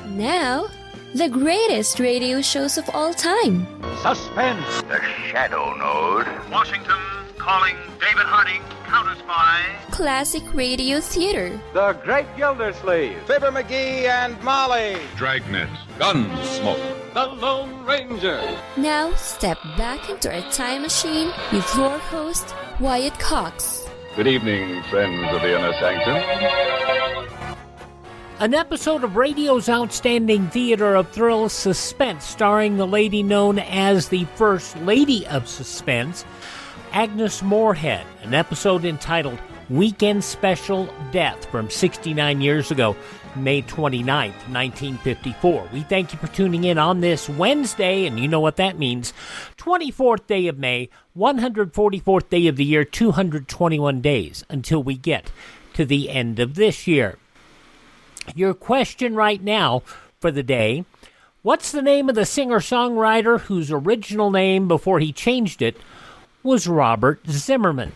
Now, the greatest radio shows of all time. Suspense. The Shadow Node. Washington calling David Harding, counter-spy. Classic radio theater. The Great Gildersleeve. Fibber McGee and Molly. Dragnet. Gunsmoke. The Lone Ranger. Now, step back into a time machine with your host, Wyatt Cox. Good evening, friends of the Inner Sanctum. An episode of radio's outstanding theater of thrills, Suspense, starring the lady known as the First Lady of Suspense, Agnes Moorehead. An episode entitled Weekend Special Death from 69 years ago, May 29th, 1954. We thank you for tuning in on this Wednesday, and you know what that means. 24th day of May, 144th day of the year, 221 days until we get to the end of this year. Your question right now for the day: what's the name of the singer-songwriter whose original name before he changed it was Robert Zimmerman?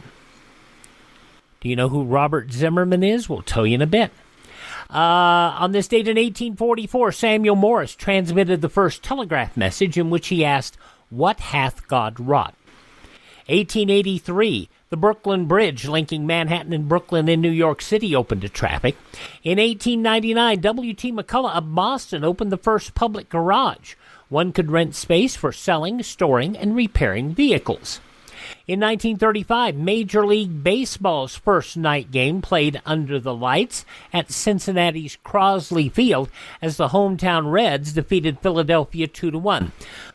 Do you know who Robert Zimmerman is? We'll tell you in a bit. On this date in 1844, Samuel Morse transmitted the first telegraph message in which he asked, "What hath God wrought?" 1883, the Brooklyn Bridge linking Manhattan and Brooklyn in New York City opened to traffic. In 1899, W.T. McCullough of Boston opened the first public garage. One could rent space for selling, storing, and repairing vehicles. In 1935, Major League Baseball's first night game played under the lights at Cincinnati's Crosley Field as the hometown Reds defeated Philadelphia 2-1.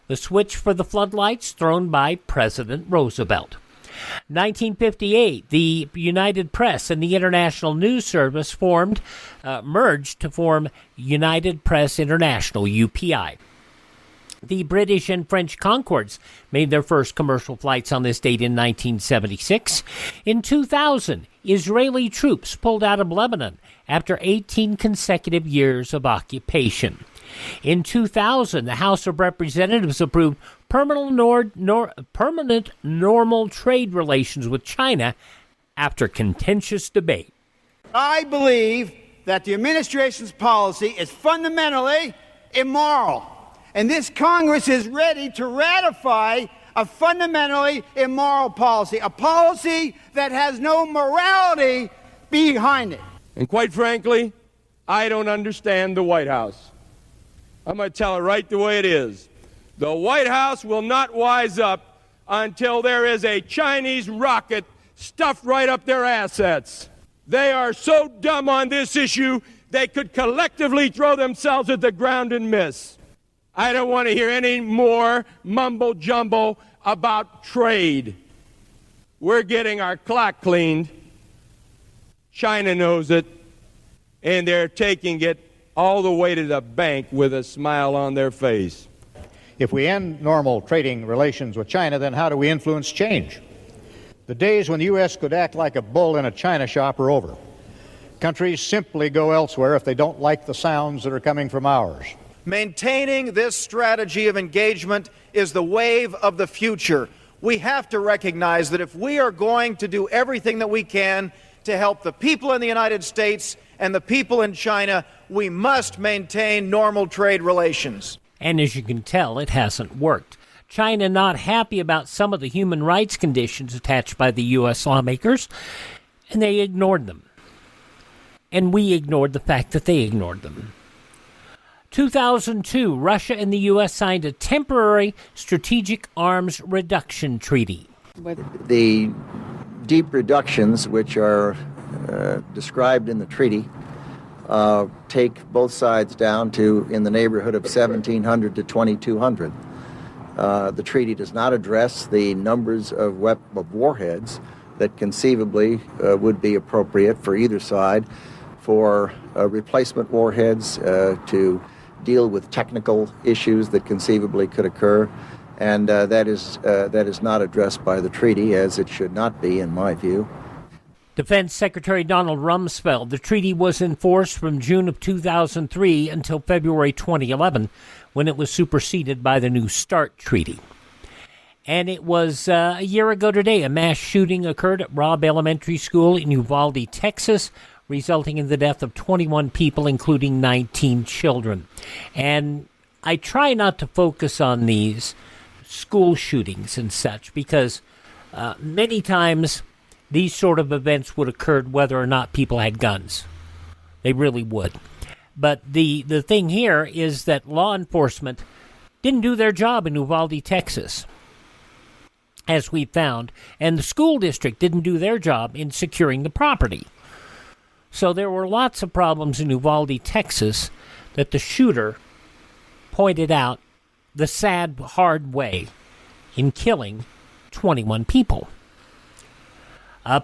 The switch for the floodlights thrown by President Roosevelt. 1958, the United Press and the International News Service merged to form United Press International, UPI. The British and French Concords made their first commercial flights on this date in 1976. In 2000, Israeli troops pulled out of Lebanon after 18 consecutive years of occupation. In 2000, the House of Representatives approved permanent normal trade relations with China after contentious debate. I believe that the administration's policy is fundamentally immoral. And this Congress is ready to ratify a fundamentally immoral policy, a policy that has no morality behind it. And quite frankly, I don't understand the White House. I'm going to tell it right the way it is. The White House will not wise up until there is a Chinese rocket stuffed right up their assets. They are so dumb on this issue, they could collectively throw themselves at the ground and miss. I don't want to hear any more mumbo-jumbo about trade. We're getting our clock cleaned. China knows it, and they're taking it all the way to the bank with a smile on their face. If we end normal trading relations with China, then how do we influence change? The days when the U.S. could act like a bull in a china shop are over. Countries simply go elsewhere if they don't like the sounds that are coming from ours. Maintaining this strategy of engagement is the wave of the future. We have to recognize that if we are going to do everything that we can to help the people in the United States and the people in China, we must maintain normal trade relations. And as you can tell, it hasn't worked. China not happy about some of the human rights conditions attached by the U.S. lawmakers, and they ignored them. And we ignored the fact that they ignored them. 2002, Russia and the U.S. signed a temporary strategic arms reduction treaty. The deep reductions, which are described in the treaty, take both sides down to in the neighborhood of 1,700 to 2,200. The treaty does not address the numbers of warheads that conceivably would be appropriate for either side, for replacement warheads to deal with technical issues that conceivably could occur, and that is not addressed by the treaty, as it should not be, in my view. Defense Secretary Donald Rumsfeld. The treaty was in force from June of 2003 until February 2011, when it was superseded by the New START Treaty. And it was a year ago today, a mass shooting occurred at Robb Elementary School in Uvalde, Texas. resulting in the death of 21 people, including 19 children. And I try not to focus on these school shootings and such because many times these sort of events would occur whether or not people had guns. They really would. But the thing here is that law enforcement didn't do their job in Uvalde, Texas, as we found, and the school district didn't do their job in securing the property. So there were lots of problems in Uvalde, Texas, that the shooter pointed out the sad, hard way in killing 21 people.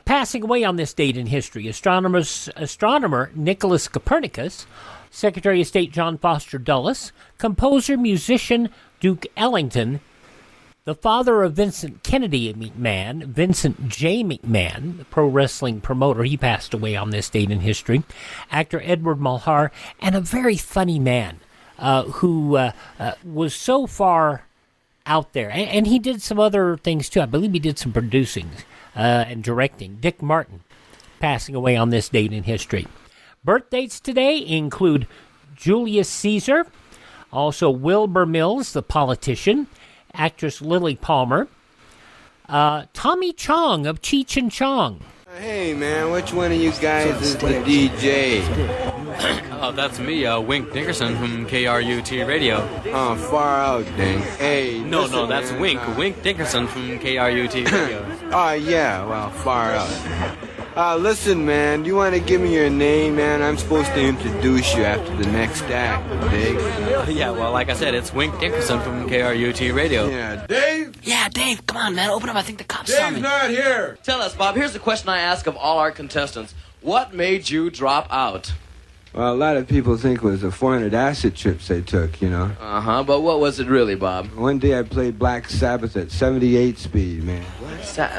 Passing away on this date in history, astronomer Nicholas Copernicus, Secretary of State John Foster Dulles, composer, musician Duke Ellington, the father of Vincent Kennedy McMahon, Vincent J. McMahon, the pro wrestling promoter, he passed away on this date in history, actor Edward Mulhar, and a very funny man who was so far out there. And he did some other things, too. I believe he did some producing and directing. Dick Martin, passing away on this date in history. Birthdays today include Julius Caesar, also Wilbur Mills, the politician, actress Lily Palmer, Tommy Chong of Cheech and Chong. Hey, man, which one of you guys is the DJ? Oh, that's me, Wink Dickerson from KRUT Radio. Oh, far out, dang. Hey, No, that's Wink. Wink Dickerson from KRUT Radio. Oh, yeah, well, far out. Listen, man, do you want to give me your name, man? I'm supposed to introduce you after the next act, Dave. Yeah, well, like I said, it's Wink Dickerson from KRUT Radio. Yeah, Dave? Yeah, Dave, come on, man, open up. I think the cops saw me. Dave's not here. Tell us, Bob, here's the question I ask of all our contestants. What made you drop out? Well, a lot of people think it was the 400 acid trips they took, you know. Uh-huh, but what was it really, Bob? One day I played Black Sabbath at 78 speed, man.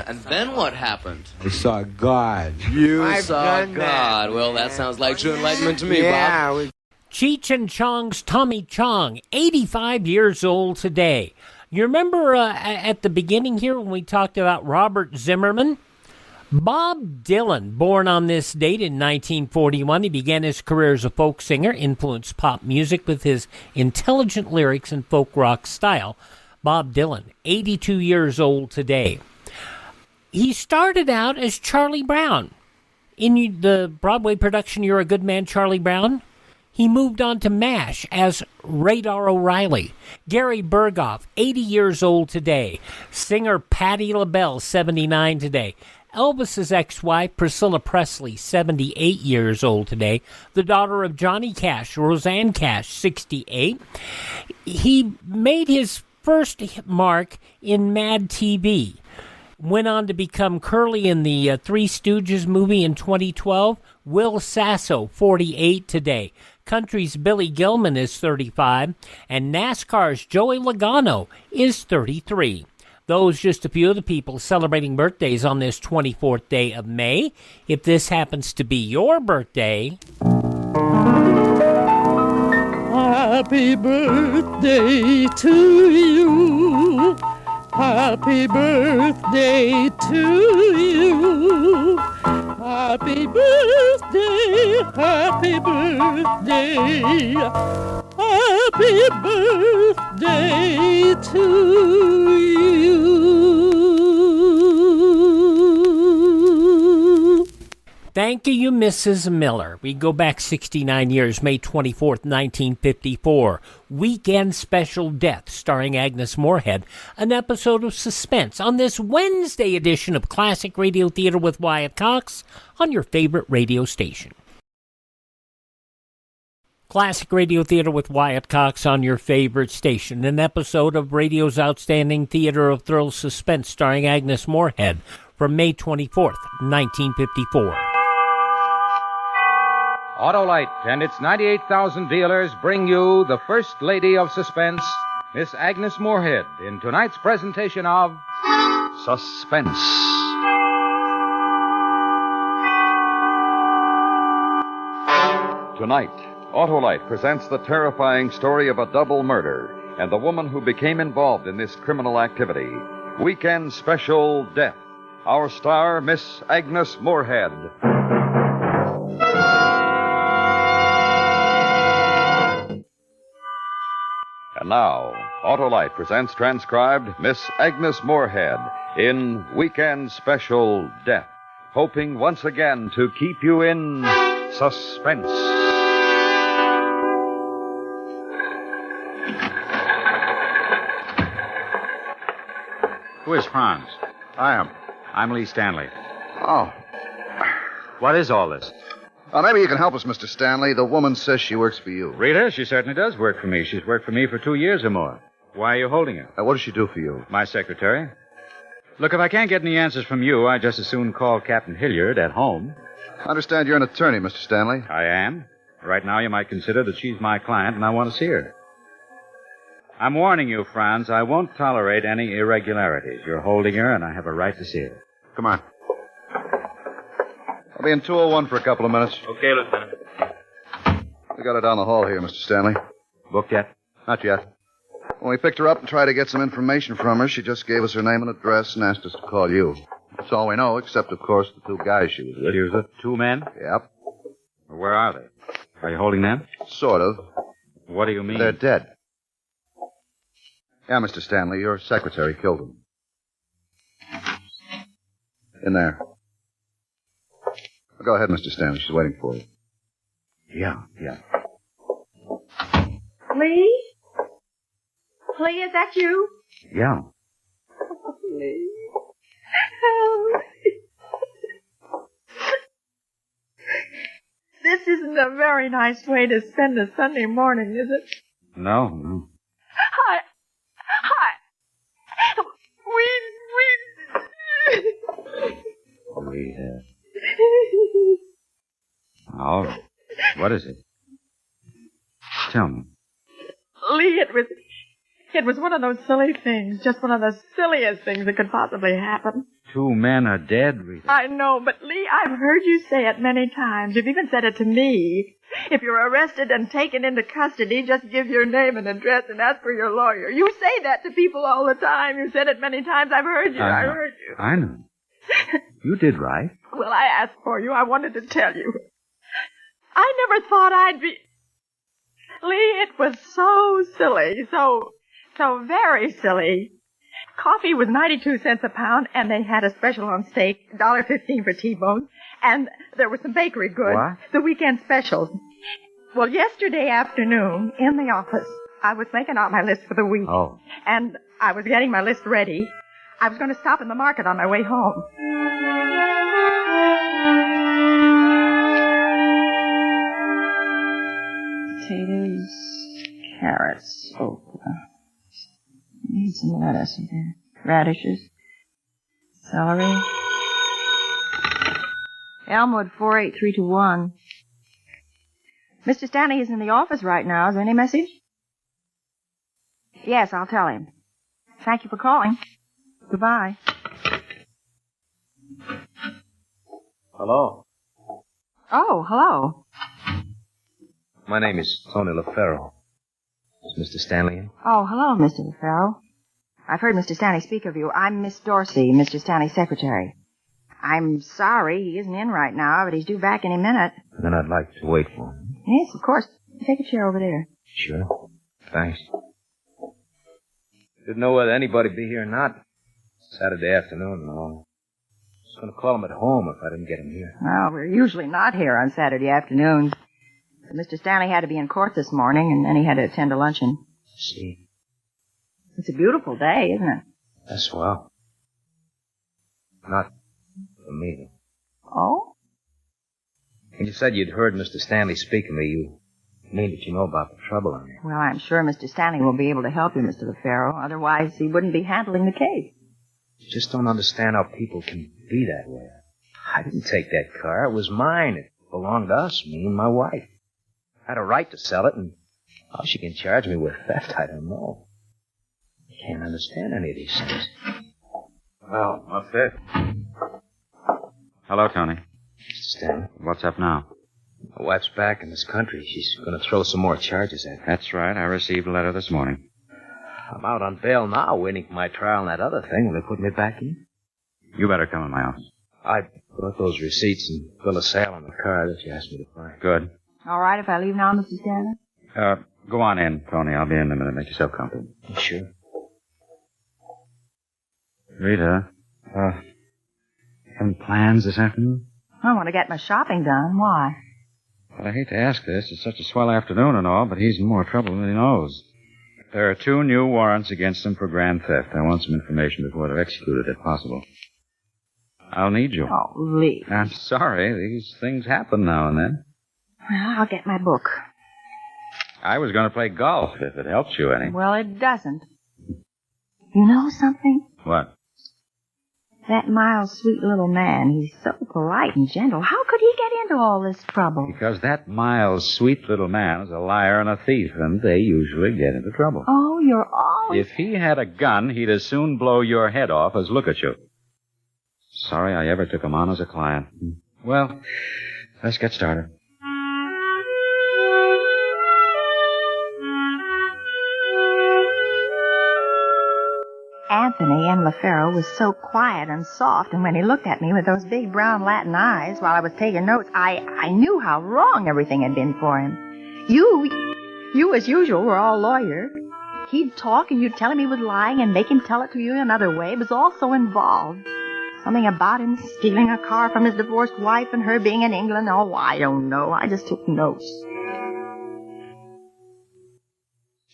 And then what happened? I saw God. You saw God. Well, that sounds like true enlightenment to me, Bob. Cheech and Chong's Tommy Chong, 85 years old today. You remember at the beginning here when we talked about Robert Zimmerman? Bob Dylan, born on this date in 1941, he began his career as a folk singer, influenced pop music with his intelligent lyrics and folk rock style. Bob Dylan, 82 years old today. He started out as Charlie Brown. In the Broadway production You're a Good Man, Charlie Brown, he moved on to MASH as Radar O'Reilly. Gary Berghoff, 80 years old today. Singer Patti LaBelle, 79 today. Elvis's ex-wife, Priscilla Presley, 78 years old today. The daughter of Johnny Cash, Roseanne Cash, 68. He made his first mark in Mad TV. Went on to become Curly in the Three Stooges movie in 2012. Will Sasso, 48 today. Country's Billy Gilman is 35. And NASCAR's Joey Logano is 33. Those just a few of the people celebrating birthdays on this 24th day of May. If this happens to be your birthday... Happy birthday to you. Happy birthday to you. Happy birthday, happy birthday. Happy birthday to you. Thank you, Mrs. Miller. We go back 69 years, May 24th, 1954. Weekend Special Death, starring Agnes Moorehead. An episode of Suspense on this Wednesday edition of Classic Radio Theater with Wyatt Cox on your favorite radio station. Classic Radio Theater with Wyatt Cox on your favorite station. An episode of radio's outstanding theater of thrill Suspense, starring Agnes Moorehead, from May 24th, 1954. Autolite and its 98,000 dealers bring you the First Lady of Suspense, Miss Agnes Moorehead, in tonight's presentation of Suspense. Tonight, Autolite presents the terrifying story of a double murder and the woman who became involved in this criminal activity. Weekend Special Death. Our star, Miss Agnes Moorehead. now, Autolite presents transcribed Miss Agnes Moorehead in Weekend Special Death, hoping once again to keep you in suspense. Who is Franz? I am. I'm Lee Stanley. Oh. What is all this? Maybe you can help us, Mr. Stanley. The woman says she works for you. Rita, she certainly does work for me. She's worked for me for 2 years or more. Why are you holding her? What does she do for you? My secretary. Look, if I can't get any answers from you, I'd just as soon call Captain Hilliard at home. I understand you're an attorney, Mr. Stanley. I am. Right now, you might consider that she's my client and I want to see her. I'm warning you, Franz, I won't tolerate any irregularities. You're holding her, and I have a right to see her. Come on. I'll be in 201 for a couple of minutes. Okay, Lieutenant. We got her down the hall here, Mr. Stanley. Booked yet? Not yet. When we picked her up and tried to get some information from her, she just gave us her name and address and asked us to call you. That's all we know, except, of course, the 2 guys she was with. She was with 2 men? Yep. Where are they? Are you holding them? Sort of. What do you mean? They're dead. Yeah, Mr. Stanley, your secretary killed them. In there. Go ahead, Mr. Stanley. She's waiting for you. Yeah. Lee? Lee, is that you? Yeah. Oh, Lee. Oh. This isn't a very nice way to spend a Sunday morning, is it? No. Hi. All right. What is it? Tell me. Lee, it was one of those silly things. Just one of the silliest things that could possibly happen. 2 men are dead, Rita. I know, but Lee, I've heard you say it many times. You've even said it to me. If you're arrested and taken into custody, just give your name and address and ask for your lawyer. You say that to people all the time. You said it many times. I've heard you. I heard you. I know. You did right. Well, I asked for you. I wanted to tell you. I never thought I'd be... Lee, it was so silly. So very silly. Coffee was 92 cents a pound, and they had a special on steak, $1.15 for T-bones, and there were some bakery goods. What? The weekend specials. Well, yesterday afternoon, in the office, I was making out my list for the week. Oh. And I was getting my list ready. I was going to stop in the market on my way home. Potatoes, carrots, okra. Need some lettuce in there. Radishes. Celery. Elmwood 48321. Mr. Stanley is in the office right now. Is there any message? Yes, I'll tell him. Thank you for calling. Goodbye. Hello. Oh, hello. My name is Tony LaFaro. Is Mr. Stanley in? Oh, hello, Mr. LaFaro. I've heard Mr. Stanley speak of you. I'm Miss Dorsey, Mr. Stanley's secretary. I'm sorry he isn't in right now, but he's due back any minute. Then I'd like to wait for him. Yes, of course. Take a chair over there. Sure. Thanks. Didn't know whether anybody'd be here or not. Saturday afternoon and all. I was going to call him at home if I didn't get him here. Well, we're usually not here on Saturday afternoons. Mr. Stanley had to be in court this morning, and then he had to attend a luncheon. See? It's a beautiful day, isn't it? That's swell. Not for me. Oh? When you said you'd heard Mr. Stanley speak of me, you mean that you know about the trouble I'm in. Well, I'm sure Mr. Stanley will be able to help you, Mr. LaFaro. Otherwise, he wouldn't be handling the case. Just don't understand how people can be that way. I didn't take that car. It was mine. It belonged to us, me and my wife. I had a right to sell it, and how she can charge me with theft, I don't know. I can't understand any of these things. Well, what's this? Hello, Tony. Mr. Stanley. What's up now? My wife's back in this country. She's going to throw some more charges at me. That's right. I received a letter this morning. I'm out on bail now, waiting for my trial and that other thing. Will they put me back in? You better come in my office. I brought those receipts and bill of sale on the car that you asked me to find. Good. All right if I leave now, Mr. Stanley? Go on in, Tony. I'll be in a minute. Make yourself comfortable. Sure. Rita, any plans this afternoon? I want to get my shopping done. Why? Well, I hate to ask this. It's such a swell afternoon and all, but he's in more trouble than he knows. There are 2 new warrants against him for grand theft. I want some information before they're executed, if possible. I'll need you. Oh, Lee. I'm sorry. These things happen now and then. Well, I'll get my book. I was going to play golf, if it helps you any. Well, it doesn't. You know something? What? That mild, sweet little man, he's so polite and gentle. How could he get into all this trouble? Because that mild, sweet little man is a liar and a thief, and they usually get into trouble. Oh, you're always... If he had a gun, he'd as soon blow your head off as look at you. Sorry I ever took him on as a client. Well, let's get started. Anthony M. LaFaro was so quiet and soft, and when he looked at me with those big brown Latin eyes while I was taking notes, I knew how wrong everything had been for him. You as usual, were all lawyer. He'd talk and you'd tell him he was lying and make him tell it to you another way. It was all so involved. Something about him stealing a car from his divorced wife and her being in England. Oh, I don't know. I just took notes.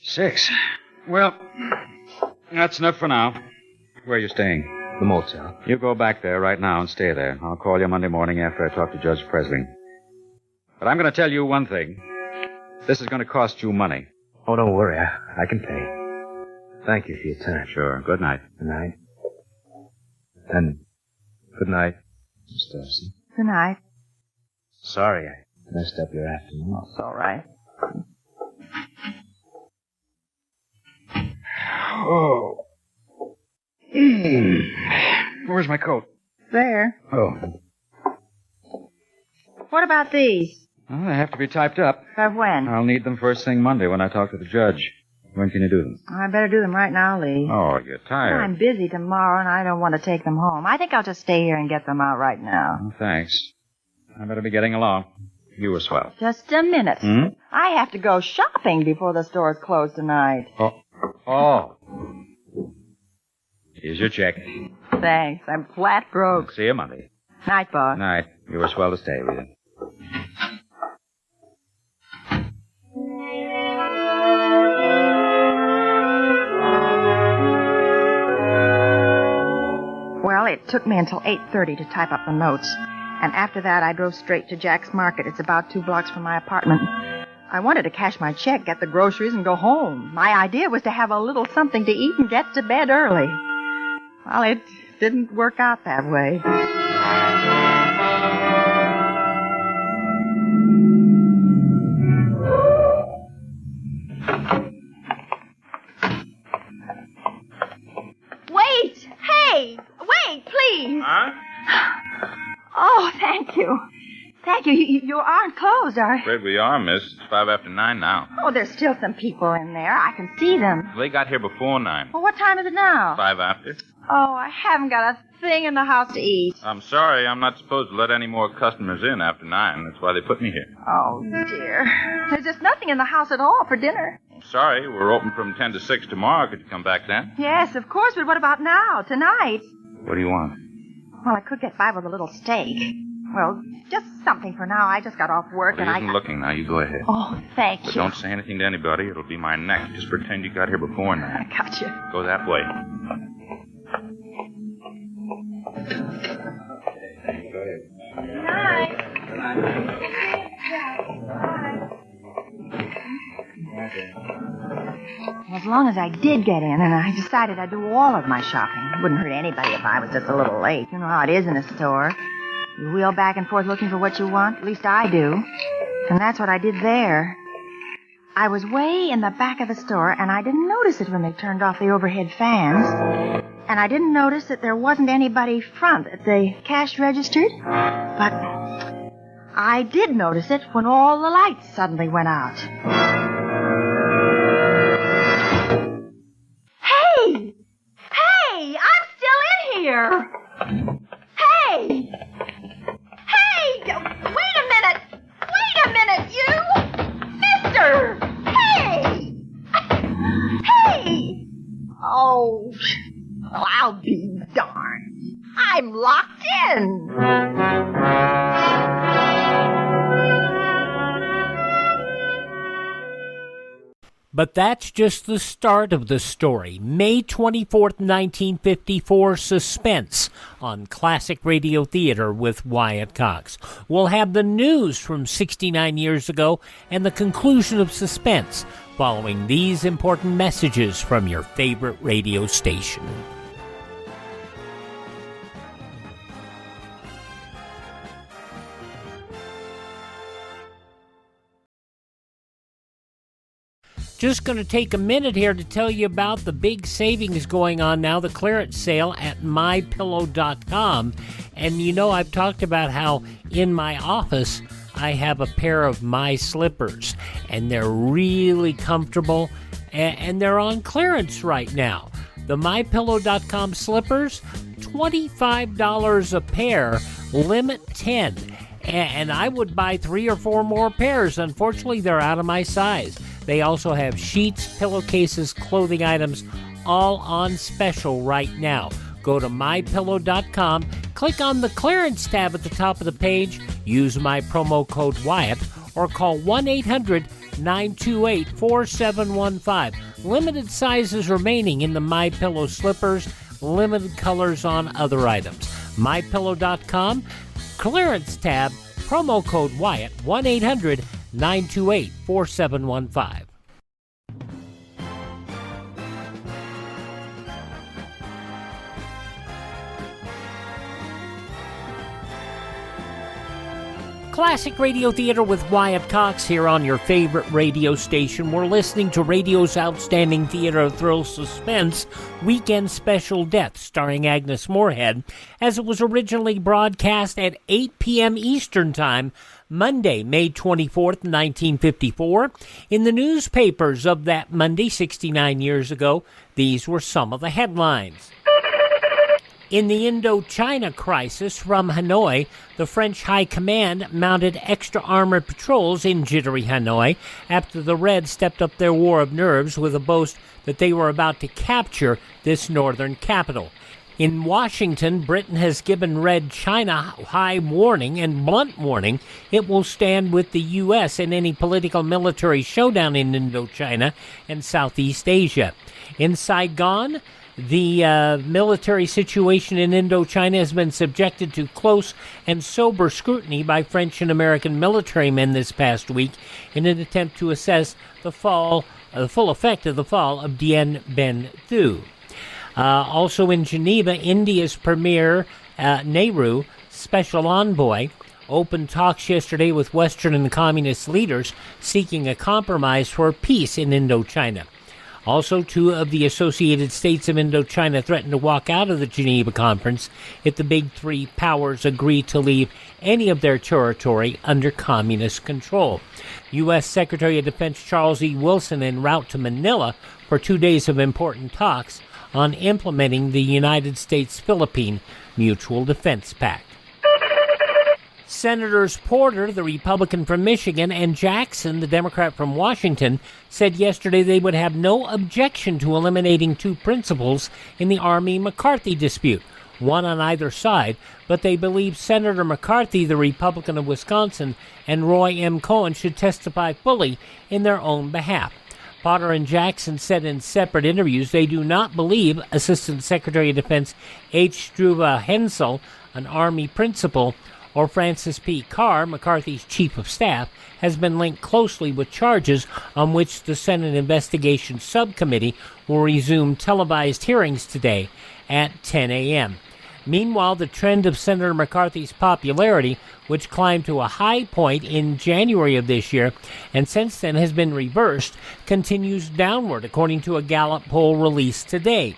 6. Well, that's enough for now. Where are you staying? The motel. You go back there right now and stay there. I'll call you Monday morning after I talk to Judge Presley. But I'm going to tell you one thing. This is going to cost you money. Oh, don't worry. I can pay. Thank you for your time. Sure. Good night. Good night. And good night, Miss Darcy. Good night. Sorry I messed up your afternoon. Oh, it's all right. Oh. Where's my coat? There. Oh. What about these? Well, they have to be typed up. For when? I'll need them first thing Monday when I talk to the judge. When can you do them? I better do them right now, Lee. Oh, you're tired. I'm busy tomorrow, and I don't want to take them home. I think I'll just stay here and get them out right now. Oh, thanks. I better be getting along. You were swell. Just a minute. Hmm? I have to go shopping before the stores close tonight. Oh. Here's your check. Thanks. I'm flat broke. See you Monday. Night, boss. Night. You were swell to stay, Rita. Well, it took me until 8:30 to type up the notes. And after that, I drove straight to Jack's Market. It's about 2 blocks from my apartment. I wanted to cash my check, get the groceries, and go home. My idea was to have a little something to eat and get to bed early. Well, it didn't work out that way. Wait! Hey! Wait, please! Huh? Oh, thank you. Thank you. You aren't closed, are you? Afraid we are, miss. It's 5 after 9 now. Oh, there's still some people in there. I can see them. They got here before 9. Well, what time is it now? 5 after. Oh, I haven't got a thing in the house to eat. I'm sorry. I'm not supposed to let any more customers in after 9. That's why they put me here. Oh, dear. There's just nothing in the house at all for dinner. I'm sorry. We're open from 10 to 6 tomorrow. Could you come back then? Yes, of course, but what about now, tonight? What do you want? Well, I could get by with a little steak. Well, just something for now. I just got off work Well, and he isn't looking now. You go ahead. Oh, thank But you. don't say anything to anybody. It'll be my neck. Just pretend you got here before 9. I got you. Go that way. Good night. As long as I did get in, and I decided I'd do all of my shopping. It wouldn't hurt anybody if I was just a little late. You know how it is in a store. You wheel back and forth looking for what you want. At least I do. And that's what I did there. I was way in the back of the store, and I didn't notice it when they turned off the overhead fans. And I didn't notice that there wasn't anybody front at the cash register. But I did notice it when all the lights suddenly went out. Hey! Hey! I'm still in here! Hey! Hey! Wait a minute! Wait a minute, you! Mister! Hey! I'll be darned. I'm locked in. But that's just the start of the story. May 24th, 1954, Suspense on Classic Radio Theater with Wyatt Cox. We'll have the news from 69 years ago and the conclusion of Suspense following these important messages from your favorite radio station. Just going to take a minute here to tell you about the big savings going on now, the clearance sale at mypillow.com. And you know, I've talked about how in my office I have a pair of my slippers, and they're really comfortable, and they're on clearance right now. The mypillow.com slippers, $25 a pair, limit 10. And I would buy 3 or 4 more pairs. Unfortunately, they're out of my size. They also have sheets, pillowcases, clothing items, all on special right now. Go to mypillow.com, click on the clearance tab at the top of the page, use my promo code Wyatt, or call 1-800-928-4715. Limited sizes remaining in the MyPillow slippers, limited colors on other items. mypillow.com, clearance tab, promo code Wyatt, 1-800-928-4715. Classic Radio Theater with Wyatt Cox here on your favorite radio station. We're listening to radio's outstanding theater of thrill suspense, Weekend Special Death, starring Agnes Moorehead, as it was originally broadcast at 8 p.m. Eastern Time, Monday, May 24th, 1954. In the newspapers of that Monday, 69 years ago, these were some of the headlines. In the Indochina crisis from Hanoi, the French High Command mounted extra armored patrols in jittery Hanoi after the Reds stepped up their war of nerves with a boast that they were about to capture this northern capital. In Washington, Britain has given Red China high warning and blunt warning it will stand with the U.S. in any political military showdown in Indochina and Southeast Asia. In Saigon, the military situation in Indochina has been subjected to close and sober scrutiny by French and American military men this past week in an attempt to assess the full effect of the fall of Dien Bien Phu. Also in Geneva, India's Premier Nehru, special envoy, opened talks yesterday with Western and communist leaders seeking a compromise for peace in Indochina. Also, 2 of the Associated States of Indochina threatened to walk out of the Geneva Conference if the big 3 powers agree to leave any of their territory under communist control. U.S. Secretary of Defense Charles E. Wilson en route to Manila for 2 days of important talks on implementing the United States-Philippine Mutual Defense Pact. Senators Porter, the Republican from Michigan, and Jackson, the Democrat from Washington, said yesterday they would have no objection to eliminating 2 principals in the Army-McCarthy dispute, one on either side, but they believe Senator McCarthy, the Republican of Wisconsin, and Roy M. Cohen should testify fully in their own behalf. Potter and Jackson said in separate interviews they do not believe Assistant Secretary of Defense H. Struve Hensel, an Army principal, or Francis P. Carr, McCarthy's chief of staff, has been linked closely with charges on which the Senate Investigation Subcommittee will resume televised hearings today at 10 a.m. Meanwhile, the trend of Senator McCarthy's popularity, which climbed to a high point in January of this year and since then has been reversed, continues downward, according to a Gallup poll released today.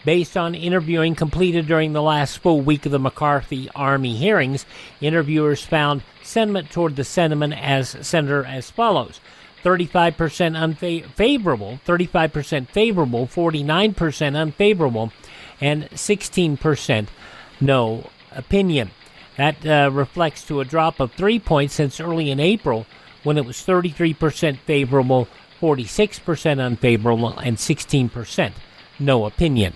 Based on interviewing completed during the last full week of the McCarthy Army hearings, interviewers found sentiment toward the senator as follows: 35% favorable, 49% unfavorable, and 16% no opinion. That reflects to a drop of 3 points since early in April, when it was 33% favorable, 46% unfavorable, and 16% no opinion.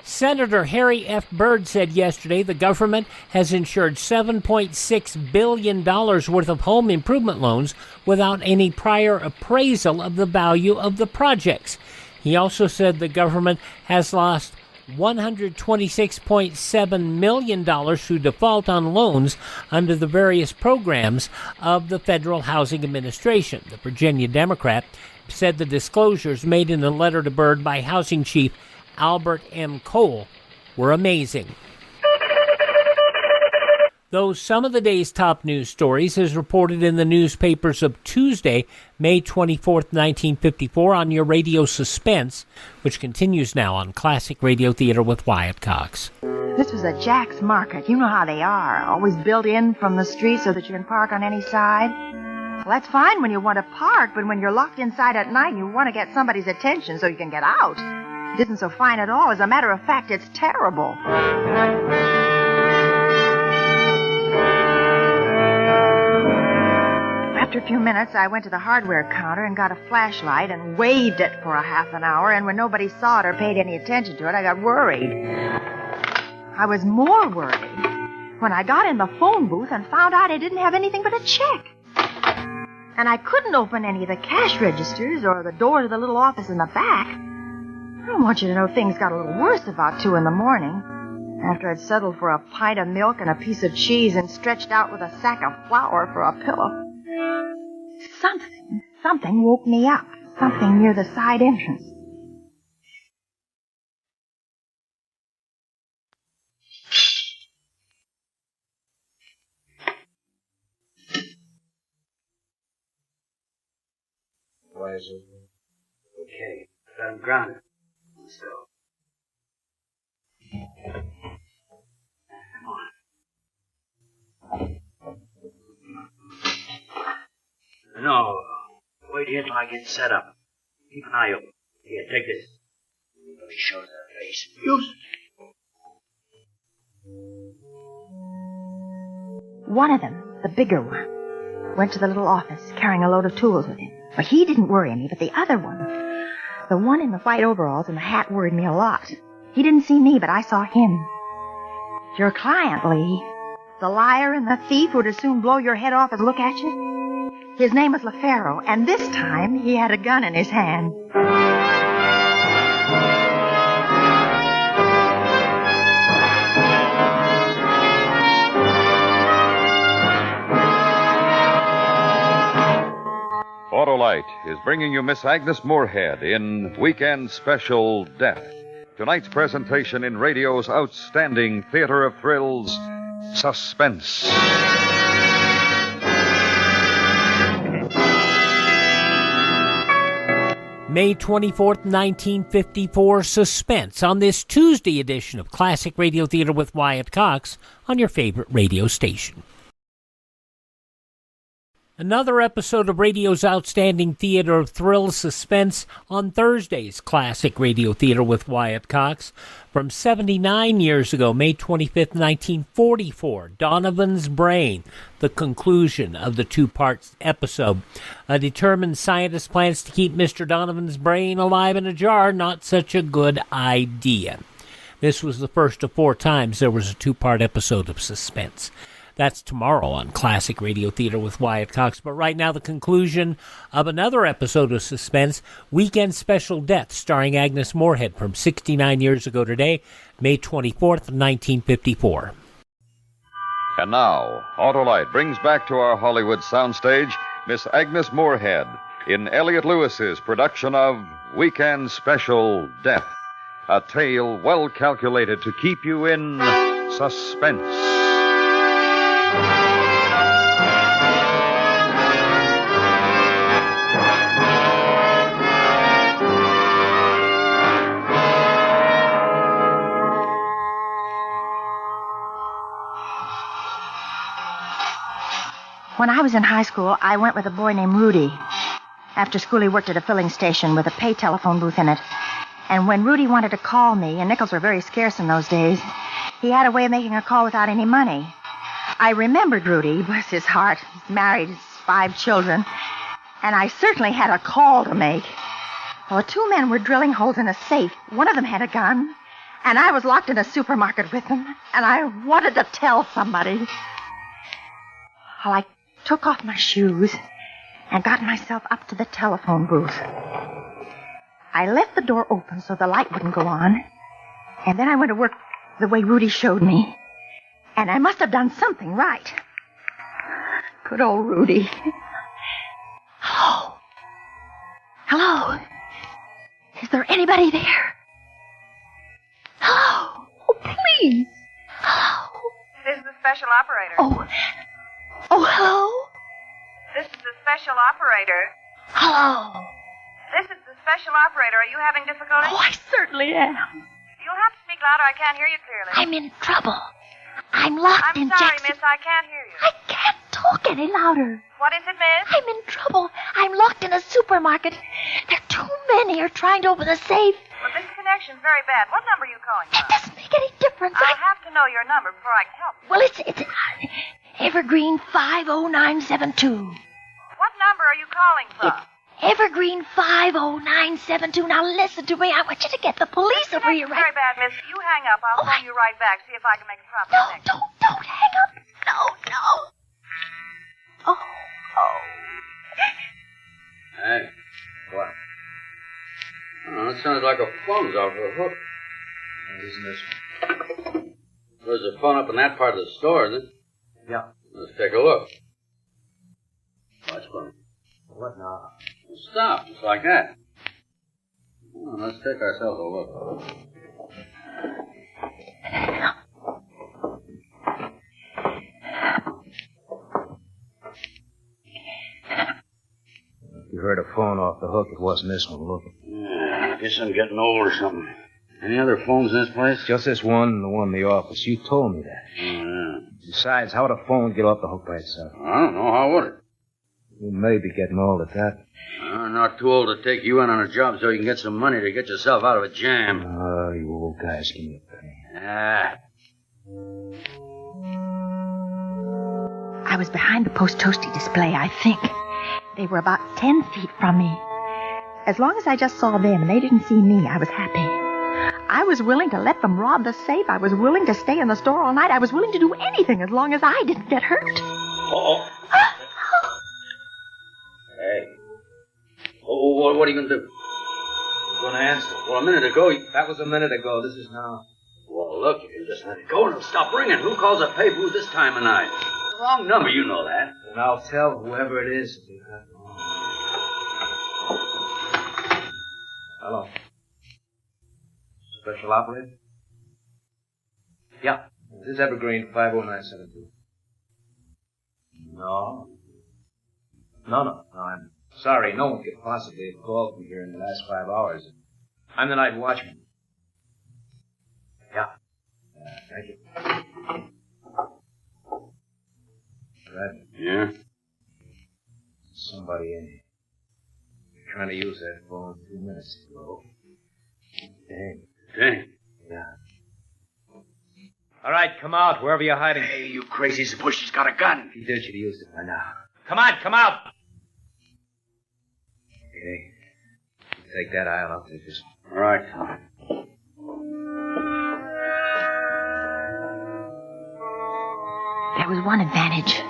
Senator Harry F. Byrd said yesterday the government has insured $7.6 billion worth of home improvement loans without any prior appraisal of the value of the projects. He also said the government has lost $126.7 million through default on loans under the various programs of the Federal Housing Administration. The Virginia Democrat said the disclosures made in a letter to Byrd by Housing Chief Albert M. Cole were amazing. Though some of the day's top news stories is reported in the newspapers of Tuesday, May 24th, 1954, on your radio Suspense, which continues now on Classic Radio Theater with Wyatt Cox. This was a Jack's Market. You know how they are. Always built in from the street so that you can park on any side. Well, that's fine when you want to park, but when you're locked inside at night and you want to get somebody's attention so you can get out, it isn't so fine at all. As a matter of fact, it's terrible. After a few minutes, I went to the hardware counter and got a flashlight and waved it for a half an hour, and when nobody saw it or paid any attention to it, I got worried. I was more worried when I got in the phone booth and found out I didn't have anything but a check. And I couldn't open any of the cash registers or the door to the little office in the back. I don't want you to know things got a little worse about 2 a.m. after I'd settled for a pint of milk and a piece of cheese and stretched out with a sack of flour for a pillow. Something woke me up. Something near the side entrance. Why is it? Okay, but I'm grounded. Let's go. Come on. No, wait here till I get set up. Keep an eye open. Here, take this. Nobody shows their face. Use it. One of them, the bigger one, went to the little office carrying a load of tools with him. But he didn't worry me, but the other one, the one in the white overalls and the hat, worried me a lot. He didn't see me, but I saw him. Your client, Lee. The liar and the thief who'd as soon blow your head off as look at you. His name was LaFaro, and this time he had a gun in his hand. Autolite is bringing you Miss Agnes Moorehead in Weekend Special Death. Tonight's presentation in radio's outstanding theater of thrills, Suspense. May 24th, 1954, Suspense, on this Tuesday edition of Classic Radio Theater with Wyatt Cox on your favorite radio station. Another episode of radio's outstanding theater of thrills, Suspense, on Thursday's Classic Radio Theater with Wyatt Cox. From 79 years ago, May 25th, 1944, Donovan's Brain, the conclusion of the two-part episode. A determined scientist plans to keep Mr. Donovan's brain alive in a jar. Not such a good idea. This was the first of 4 times there was a two-part episode of Suspense. That's tomorrow on Classic Radio Theater with Wyatt Cox. But right now, the conclusion of another episode of Suspense, Weekend Special Death, starring Agnes Moorehead from 69 years ago today, May 24th, 1954. And now, Autolite brings back to our Hollywood soundstage Miss Agnes Moorehead in Elliot Lewis's production of Weekend Special Death, a tale well calculated to keep you in suspense. When I was in high school, I went with a boy named Rudy. After school, he worked at a filling station with a pay telephone booth in it. And when Rudy wanted to call me, and nickels were very scarce in those days, he had a way of making a call without any money. I remembered Rudy, bless his heart. He's married, has 5 children. And I certainly had a call to make. Well, 2 men were drilling holes in a safe. One of them had a gun, And I was locked in a supermarket with them, and I wanted to tell somebody. Well, I took off my shoes and got myself up to the telephone booth. I left the door open so the light wouldn't go on, and then I went to work the way Rudy showed me. And I must have done something right. Good old Rudy. Hello? Hello? Is there anybody there? Hello? Oh, please. Hello? This is the special operator. Oh, hello? This is the special operator. Hello? This is the special operator. Are you having difficulty? Oh, I certainly am. You'll have to speak louder. I can't hear you clearly. I'm in trouble. I'm locked in I'm sorry, Jackson. miss. I can't hear you. I can't talk any louder. What is it, miss? I'm in trouble. I'm locked in a supermarket. There are too many are trying to open the safe. Well, this connection's very bad. What number are you calling from? It doesn't make any difference. I'll have to know your number before I can help you. Well, it's Evergreen 50972. What number are you calling from? It's Evergreen 50972. Now listen to me. I want you to get the police over here right. Very bad, miss. You hang up. I'll phone you right back. See if I can make a proper connection. Don't hang up. No. Oh. Hey, what? Oh, that sounds like a phone's off the hook. Isn't this? There's a phone up in that part of the store, isn't it? Yeah. Let's take a look. Watch for me. What now? Stop, just like that. Oh, let's take ourselves a look. If you heard a phone off the hook, it wasn't this one. Look. Yeah, I guess I'm getting old or something. Any other phones in this place? Just this one and the one in the office. You told me that. Oh, yeah. Besides, how would a phone get off the hook by itself? I don't know. How would it? You may be getting old at that. I'm not too old to take you in on a job so you can get some money to get yourself out of a jam. Oh, you old guys, give me a penny. I was behind the post toasty display, I think. They were about 10 feet from me. As long as I just saw them and they didn't see me, I was happy. I was willing to let them rob the safe. I was willing to stay in the store all night. I was willing to do anything as long as I didn't get hurt. Uh-oh. Hey. Oh, what are you going to do? I'm going to answer. Well, a minute ago... That was a minute ago. This is now. Well, look, you can just let it go and it'll stop ringing. Who calls a pay booth this time of night? Wrong number, you know that. And I'll tell whoever it is. Hello. Special operator? Yeah. This is Evergreen 50972. No, I'm sorry. No one could possibly have called from here in the last 5 hours. I'm the night watchman. Yeah. Thank you. Right. Yeah? Somebody in here. Trying to use that phone 2 minutes ago. Dang. Yeah. All right, come out, wherever you're hiding. Hey, you crazy bush, he's got a gun. If he did, you'd use it by now. Come on, come out! Okay. You take that aisle, I'll take this one. All right. There was one advantage.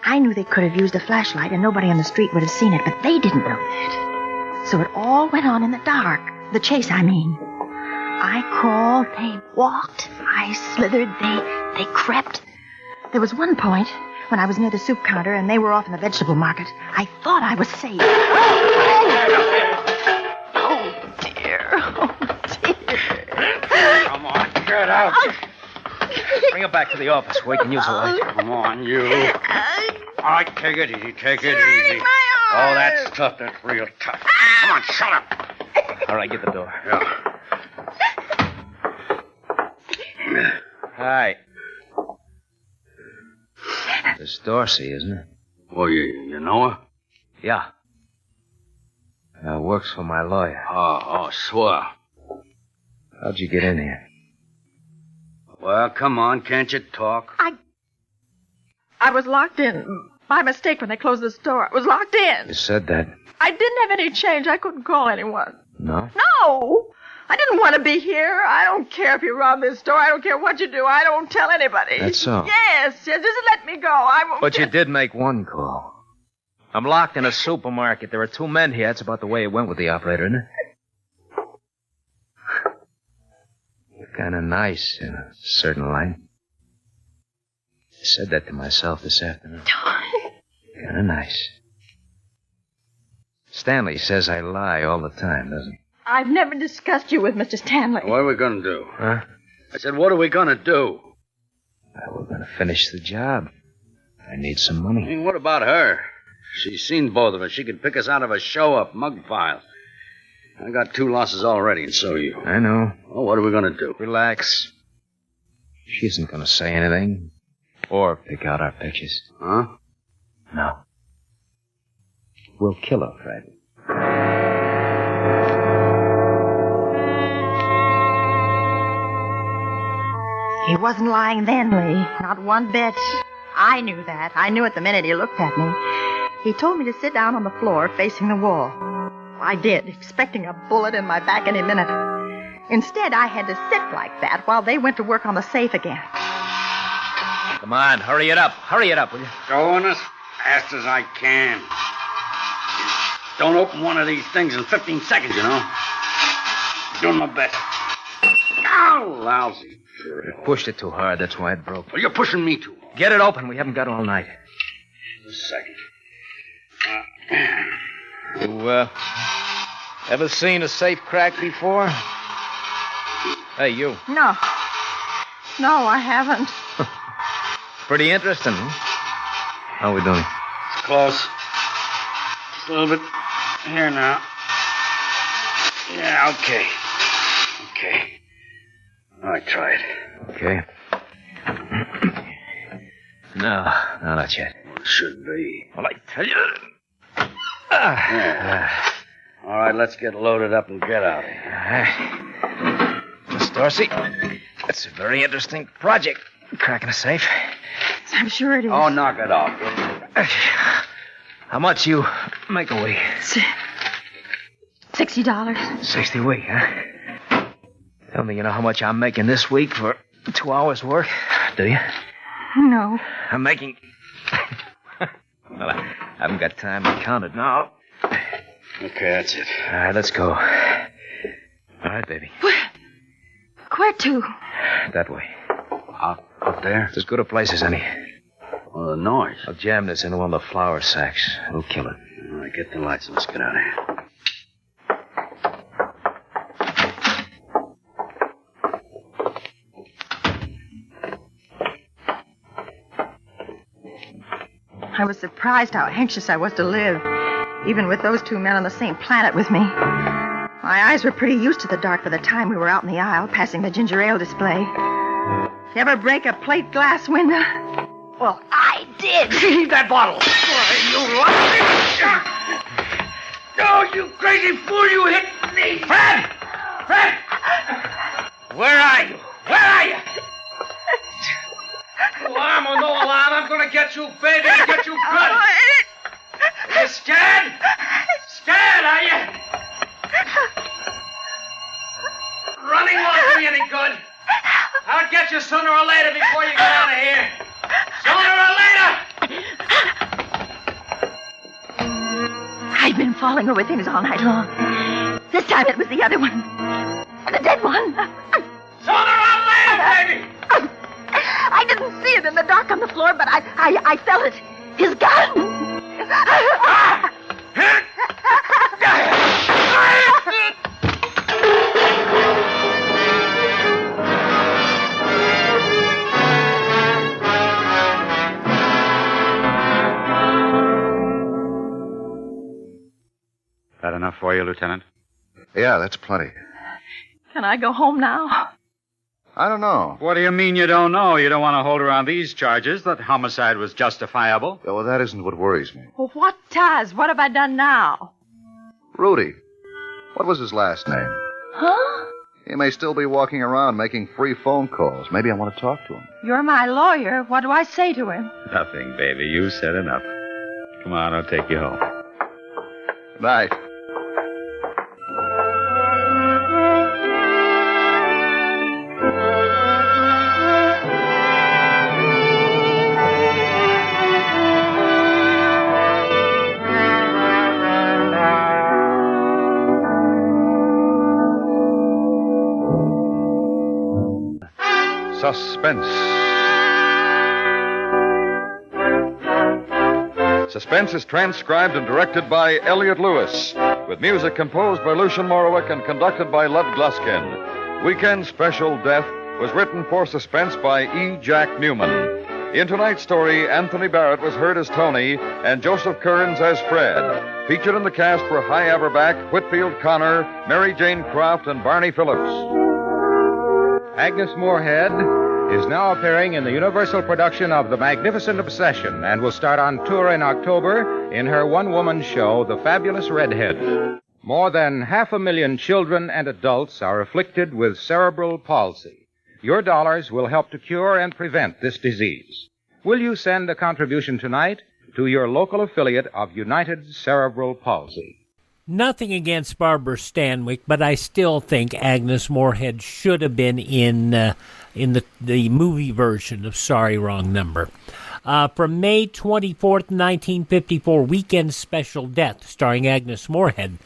I knew they could have used a flashlight and nobody on the street would have seen it, but they didn't know that. So it all went on in the dark. The chase, I mean. I crawled, they walked, I slithered, they crept. There was one point when I was near the soup counter and they were off in the vegetable market. I thought I was safe. Oh, dear. Come on, get out. Bring her back to the office where we can use a light. Come on, you. All right, take it easy, Oh, that's tough. That's real tough. Come on, shut up. All right, get the door. Yeah. Hi. This Dorsey, isn't it? Well, you know her? Yeah. Works for my lawyer. Oh, swell. How'd you get in here? Well, come on, can't you talk? I was locked in by mistake when they closed the store. I was locked in. You said that. I didn't have any change. I couldn't call anyone. No? No! I didn't want to be here. I don't care if you rob this store. I don't care what you do. I don't tell anybody. That's so. Yes. Just let me go. I won't. But you did make one call. I'm locked in a supermarket. There are 2 men here. That's about the way it went with the operator, isn't it? You're kind of nice in a certain light. I said that to myself this afternoon. Kind of nice. Stanley says I lie all the time, doesn't he? I've never discussed you with Mr. Stanley. What are we going to do? Huh? I said, what are we going to do? Well, we're going to finish the job. I need some money. Hey, what about her? She's seen both of us. She can pick us out of a show-up mug pile. I got 2 losses already, and so you. I know. Well, what are we going to do? Relax. She isn't going to say anything. Or pick out our pictures. Huh? No. We'll kill her, Fred. He wasn't lying then, Lee. Not one bit. I knew that. I knew it the minute he looked at me. He told me to sit down on the floor facing the wall. I did, expecting a bullet in my back any minute. Instead, I had to sit like that while they went to work on the safe again. Come on, hurry it up. Hurry it up, will you? Going as fast as I can. Don't open one of these things in 15 seconds, you know. Doing my best. Ow, lousy. You pushed it too hard, that's why it broke. Well, you're pushing me too. Get it open. We haven't got all night. Just a second. You, ever seen a safe crack before? Hey, you. No. No, I haven't. Pretty interesting, huh? How are we doing? It's close. Just a little bit here now. Yeah, okay. Okay. All right, try it. Okay. No, not yet. Well, it should be. Well, I tell you. Yeah. All right, let's get loaded up and get out of here. Miss Dorsey, that's a very interesting project, cracking a safe. I'm sure it is. Oh, knock it off. How much you make a week? $60. 60 a week, huh? Tell me, you know how much I'm making this week for 2 hours' work? Do you? No. I'm making... Well, I haven't got time to count it now. Okay, that's it. All right, let's go. All right, baby. Where to? That way. Up there? It's as good a place as any. Well, the noise. I'll jam this into one of the flour sacks. We'll kill it. All right, get the lights and let's get out of here. I was surprised how anxious I was to live, even with those 2 men on the same planet with me. My eyes were pretty used to the dark by the time we were out in the aisle, passing the ginger ale display. Ever break a plate glass window? Well, I did. Leave that bottle. You Oh, you crazy fool, you hit me. Fred! Fred! Where are you? Where are you? Alarm or no alarm, I'm gonna get you, baby, and get you good. You scared? Scared, are you? Running won't do you any good. I'll get you sooner or later before you get out of here. Sooner or later! I've been falling over things all night long. This time it was the other one. The dead one. Sooner or later, baby! I didn't see it in the dark on the floor, but I felt it. His gun. That enough for you, Lieutenant? Yeah, that's plenty. Can I go home now? I don't know. What do you mean you don't know? You don't want to hold her on these charges that homicide was justifiable? Yeah, well, that isn't what worries me. Well, what does? What have I done now? Rudy. What was his last name? Huh? He may still be walking around making free phone calls. Maybe I want to talk to him. You're my lawyer. What do I say to him? Nothing, baby. You said enough. Come on, I'll take you home. Good night. Suspense. Suspense is transcribed and directed by Elliott Lewis, with music composed by Lucien Morawick and conducted by Lud Gluskin. Weekend Special Death was written for Suspense by E. Jack Newman. In tonight's story, Anthony Barrett was heard as Tony and Joseph Kearns as Fred. Featured in the cast were Hy Averback, Whitfield Connor, Mary Jane Croft, and Barney Phillips. Agnes Moorehead is now appearing in the Universal production of The Magnificent Obsession and will start on tour in October in her one-woman show, The Fabulous Redhead. More than 500,000 children and adults are afflicted with cerebral palsy. Your dollars will help to cure and prevent this disease. Will you send a contribution tonight to your local affiliate of United Cerebral Palsy? Nothing against Barbara Stanwyck, but I still think Agnes Moorehead should have been in the movie version of Sorry, Wrong Number. From May 24th, 1954, Weekend Special Death, starring Agnes Moorehead,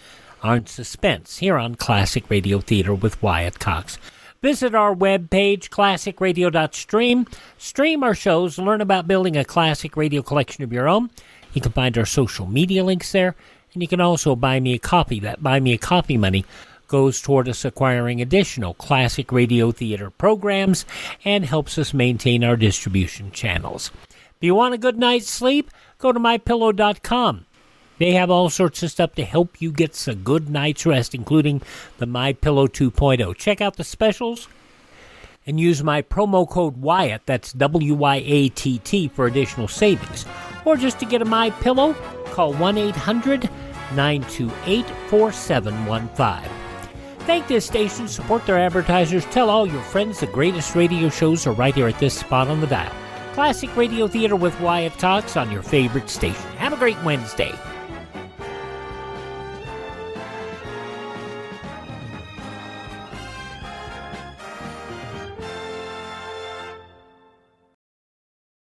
on Suspense, here on Classic Radio Theater with Wyatt Cox. Visit our webpage, classicradio.stream. Stream our shows, learn about building a classic radio collection of your own. You can find our social media links there, and you can also buy me a copy. That Buy Me a Coffee money goes toward us acquiring additional classic radio theater programs and helps us maintain our distribution channels. If you want a good night's sleep, go to MyPillow.com. They have all sorts of stuff to help you get a good night's rest, including the MyPillow 2.0. Check out the specials and use my promo code Wyatt, that's W-Y-A-T-T, for additional savings. Or just to get a MyPillow, call 1-800-928-4715. Thank this station, support their advertisers, tell all your friends the greatest radio shows are right here at this spot on the dial. Classic Radio Theater with Wyatt Cox on your favorite station. Have a great Wednesday.